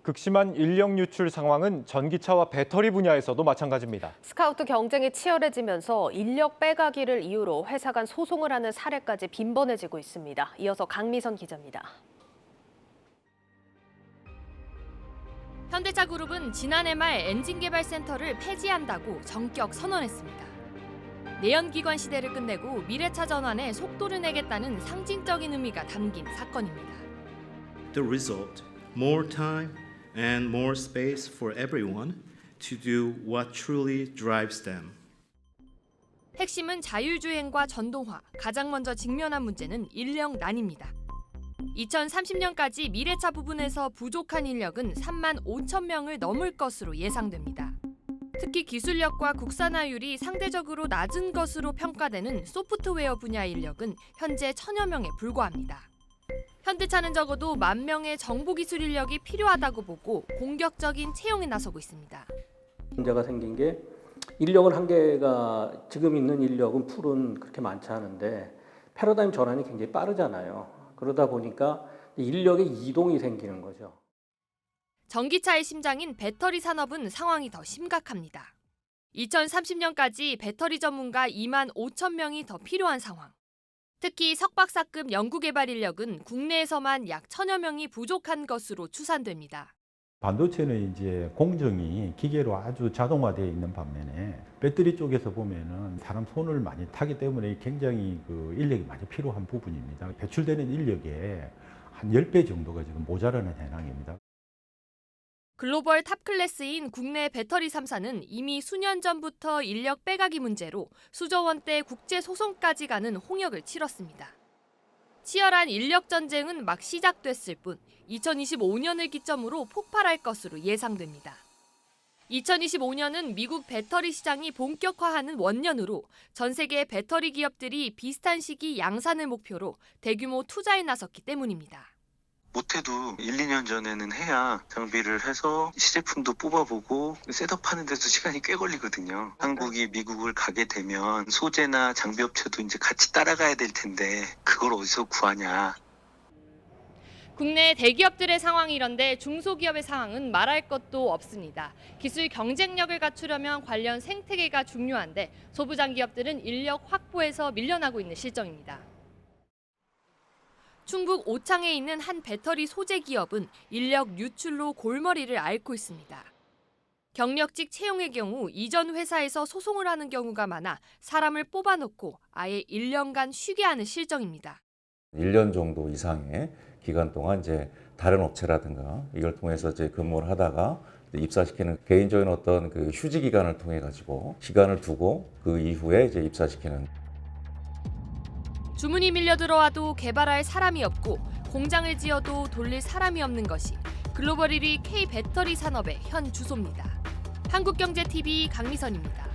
극심한 인력 유출 상황은 전기차와 배터리 분야에서도 마찬가지입니다. 스카우트 경쟁이 치열해지면서 인력 빼가기를 이유로 회사 간 소송을 하는 사례까지 빈번해지고 있습니다. 이어서 강미선 기자입니다. 현대차 그룹은 지난해 말 엔진 개발 센터를 폐지한다고 전격 선언했습니다. 내연기관 시대를 끝내고 미래차 전환에 속도를 내겠다는 상징적인 의미가 담긴 사건입니다. The result, more time and more space for everyone to do what truly drives them. 핵심은 자율주행과 전동화, 가장 먼저 직면한 문제는 인력난입니다. 2030년까지 미래차 부분에서 부족한 인력은 3만 5천 명을 넘을 것으로 예상됩니다. 특히 기술력과 국산화율이 상대적으로 낮은 것으로 평가되는 소프트웨어 분야 인력은 현재 1,000여 명에 불과합니다. 현대차는 적어도 1만 명의 정보기술 인력이 필요하다고 보고 공격적인 채용에 나서고 있습니다. 문제가 생긴 게 인력은 한계가 지금 있는 인력은 풀은 그렇게 많지 않은데 패러다임 전환이 굉장히 빠르잖아요. 그러다 보니까 인력의 이동이 생기는 거죠. 전기차의 심장인 배터리 산업은 상황이 더 심각합니다. 2030년까지 배터리 전문가 2만 5천 명이 더 필요한 상황. 특히 석박사급 연구개발 인력은 국내에서만 약 1,000여 명이 부족한 것으로 추산됩니다. 반도체는 이제 공정이 기계로 아주 자동화되어 있는 반면에 배터리 쪽에서 보면은 사람 손을 많이 타기 때문에 굉장히 그 인력이 많이 필요한 부분입니다. 배출되는 인력의 한 10배 정도가 지금 모자라는 현황입니다. 글로벌 탑클래스인 국내 배터리 3사는 이미 수년 전부터 인력 빼가기 문제로 수조 원대 국제 소송까지 가는 홍역을 치렀습니다. 치열한 인력 전쟁은 막 시작됐을 뿐 2025년을 기점으로 폭발할 것으로 예상됩니다. 2025년은 미국 배터리 시장이 본격화하는 원년으로 전 세계 배터리 기업들이 비슷한 시기 양산을 목표로 대규모 투자에 나섰기 때문입니다. 못해도 1, 2년 전에는 해야 장비를 해서 시제품도 뽑아보고 셋업하는 데도 시간이 꽤 걸리거든요. 한국이 미국을 가게 되면 소재나 장비 업체도 이제 같이 따라가야 될 텐데 그걸 어디서 구하냐. 국내 대기업들의 상황이 이런데 중소기업의 상황은 말할 것도 없습니다. 기술 경쟁력을 갖추려면 관련 생태계가 중요한데 소부장 기업들은 인력 확보에서 밀려나고 있는 실정입니다. 충북 오창에 있는 한 배터리 소재 기업은 인력 유출로 골머리를 앓고 있습니다. 경력직 채용의 경우 이전 회사에서 소송을 하는 경우가 많아 사람을 뽑아놓고 아예 1년간 쉬게 하는 실정입니다. 1년 정도 이상의 기간 동안 이제 다른 업체라든가 이걸 통해서 이제 근무를 하다가 입사시키는 개인적인 어떤 그 휴지 기간을 통해 가지고 시간을 두고 그 이후에 이제 입사시키는. 주문이 밀려 들어와도 개발할 사람이 없고 공장을 지어도 돌릴 사람이 없는 것이 글로벌 1위 K 배터리 산업의 현 주소입니다. 한국경제TV 강미선입니다.